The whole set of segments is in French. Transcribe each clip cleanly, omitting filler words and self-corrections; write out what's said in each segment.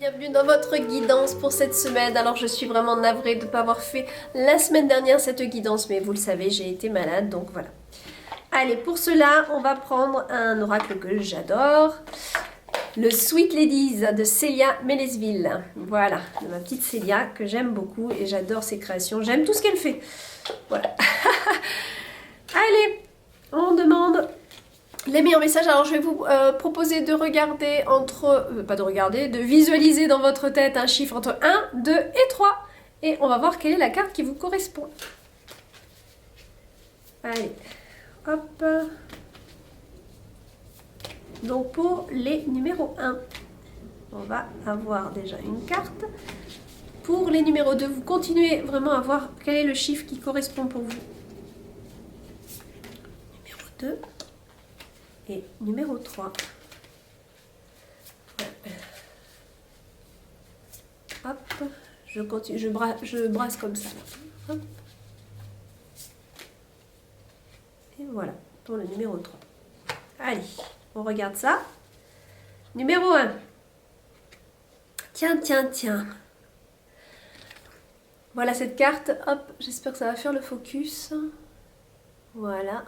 Bienvenue dans votre guidance pour cette semaine. Alors je suis vraiment navrée de ne pas avoir fait la semaine dernière cette guidance, mais vous le savez, j'ai été malade, donc voilà. Allez, pour cela, on va prendre un oracle que j'adore. Le Sweet Ladies de Célia Mélesville. Voilà, de ma petite Célia que j'aime beaucoup et j'adore ses créations. J'aime tout ce qu'elle fait. Voilà. Allez, on demande les meilleurs messages. Alors je vais vous proposer de regarder de visualiser dans votre tête un chiffre entre 1, 2 et 3. Et on va voir quelle est la carte qui vous correspond. Allez, hop. Donc pour les numéros 1, on va avoir déjà une carte. Pour les numéros 2, vous continuez vraiment à voir quel est le chiffre qui correspond pour vous. Numéro 2 et numéro 3. Ouais. Hop, je continue, je brasse comme ça. Hop. Et voilà, pour le numéro 3. Allez, on regarde ça. Numéro 1. Tiens, tiens, tiens. Voilà cette carte. Hop, j'espère que ça va faire le focus. Voilà.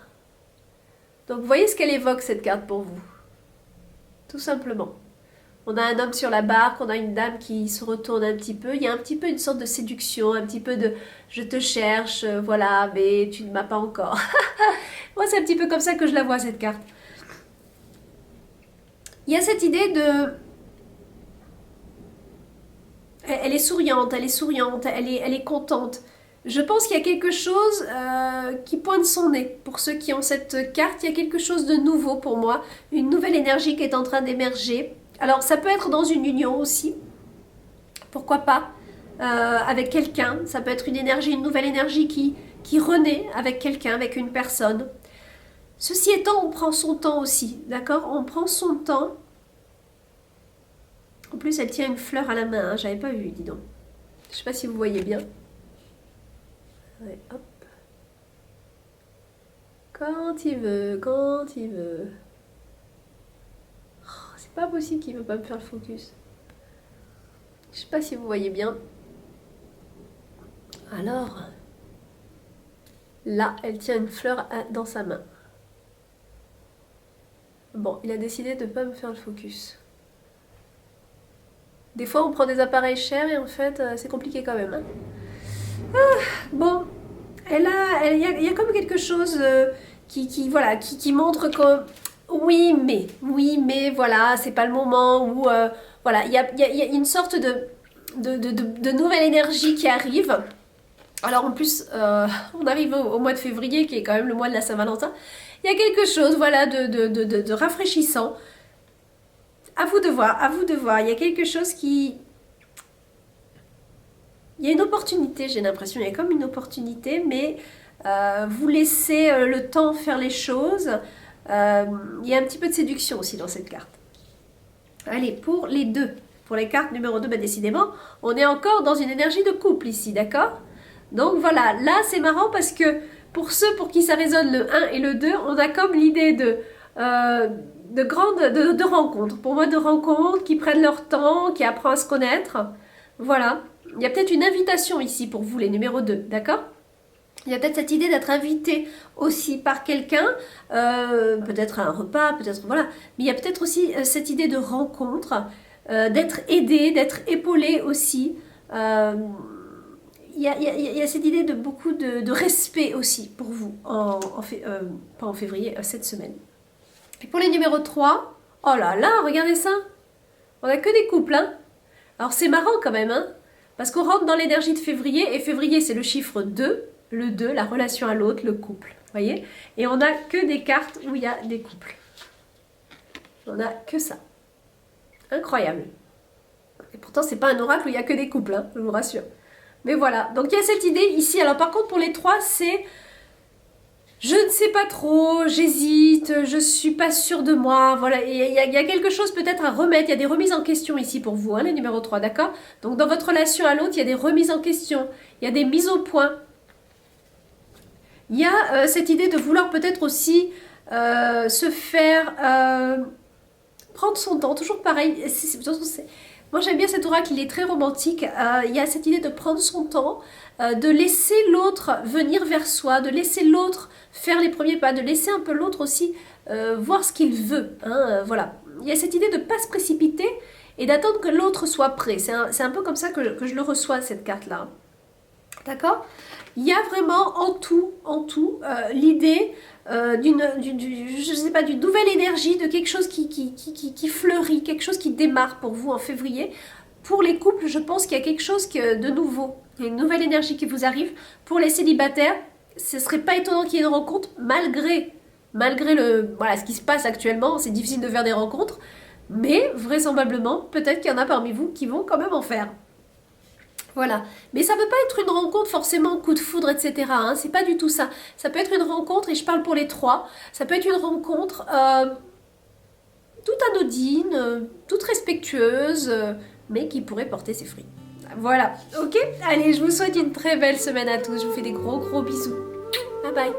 Donc, vous voyez ce qu'elle évoque, cette carte, pour vous. Tout simplement. On a un homme sur la barque, on a une dame qui se retourne un petit peu. Il y a un petit peu une sorte de séduction, un petit peu de « je te cherche, voilà, mais tu ne m'as pas encore ». Moi, c'est un petit peu comme ça que je la vois, cette carte. Il y a cette idée de... Elle est souriante, elle est contente. Je pense qu'il y a quelque chose qui pointe son nez. Pour ceux qui ont cette carte, il y a quelque chose de nouveau pour moi. Une nouvelle énergie qui est en train d'émerger. Alors, ça peut être dans une union aussi. Pourquoi pas avec quelqu'un. Ça peut être une nouvelle énergie qui renaît avec quelqu'un, avec une personne. Ceci étant, on prend son temps aussi, d'accord? On prend son temps. En plus, elle tient une fleur à la main, hein. J'avais pas vu, dis donc. Je sais pas si vous voyez bien. Ouais, hop. Quand il veut, quand il veut. Oh, c'est pas possible qu'il veut pas me faire le focus. Je sais pas si vous voyez bien. Alors, là, elle tient une fleur dans sa main. Bon, il a décidé de ne pas me faire le focus. Des fois, on prend des appareils chers et en fait, c'est compliqué quand même. Hein. Bon, il y a comme quelque chose qui montre que oui, mais voilà, c'est pas le moment où voilà, il y a une sorte de nouvelle énergie qui arrive. Alors en plus, on arrive au mois de février qui est quand même le mois de la Saint-Valentin. Il y a quelque chose, voilà, de rafraîchissant. À vous de voir. Il y a quelque chose qui... Il y a une opportunité, j'ai l'impression. Il y a comme une opportunité, mais vous laissez le temps faire les choses. Il y a un petit peu de séduction aussi dans cette carte. Allez, pour les deux. Pour les cartes numéro 2, bah, décidément, on est encore dans une énergie de couple ici, d'accord? Donc voilà, là c'est marrant parce que pour ceux pour qui ça résonne le 1 et le 2, on a comme l'idée de rencontres. Pour moi, de rencontres qui prennent leur temps, qui apprennent à se connaître. Voilà. Il y a peut-être une invitation ici pour vous, les numéros 2, d'accord? Il y a peut-être cette idée d'être invité aussi par quelqu'un, peut-être à un repas, peut-être, voilà. Mais il y a peut-être aussi cette idée de rencontre, d'être aidé, d'être épaulé aussi. Il y a cette idée de beaucoup de respect aussi pour vous, pas en février, cette semaine. Et pour les numéros 3, oh là là, regardez ça. On n'a que des couples, hein. Alors c'est marrant quand même, hein, parce qu'on rentre dans l'énergie de février, et février c'est le chiffre 2, le 2, la relation à l'autre, le couple, voyez. Et on n'a que des cartes où il y a des couples. On n'a que ça. Incroyable. Et pourtant c'est pas un oracle où il n'y a que des couples, hein, je vous rassure. Mais voilà, donc il y a cette idée ici. Alors par contre pour les 3, c'est... Je ne sais pas trop, j'hésite, je suis pas sûre de moi, voilà, il y a quelque chose peut-être à remettre, il y a des remises en question ici pour vous, hein, les numéros 3, d'accord? Donc dans votre relation à l'autre, il y a des remises en question, il y a des mises au point. Il y a cette idée de vouloir peut-être aussi se faire prendre son temps, toujours pareil, Moi j'aime bien cet oracle, il est très romantique. Il y a cette idée de prendre son temps, de laisser l'autre venir vers soi, de laisser l'autre faire les premiers pas, de laisser un peu l'autre aussi voir ce qu'il veut. Hein, voilà. Il y a cette idée de ne pas se précipiter et d'attendre que l'autre soit prêt. C'est un peu comme ça que je le reçois, cette carte-là. D'accord? Il y a vraiment en tout l'idée je sais pas, d'une nouvelle énergie, de quelque chose qui fleurit, quelque chose qui démarre pour vous en février. Pour les couples, je pense qu'il y a quelque chose de nouveau. Il y a une nouvelle énergie qui vous arrive. Pour les célibataires, ce serait pas étonnant qu'il y ait une rencontre, malgré voilà, ce qui se passe actuellement. C'est difficile de faire des rencontres, mais vraisemblablement, peut-être qu'il y en a parmi vous qui vont quand même en faire. Voilà, mais ça ne peut pas être une rencontre forcément coup de foudre, etc. Hein. C'est pas du tout ça. Ça peut être une rencontre, et je parle pour les trois, ça peut être une rencontre toute anodine, toute respectueuse, mais qui pourrait porter ses fruits. Voilà, ok? Allez, je vous souhaite une très belle semaine à tous. Je vous fais des gros bisous. Bye bye.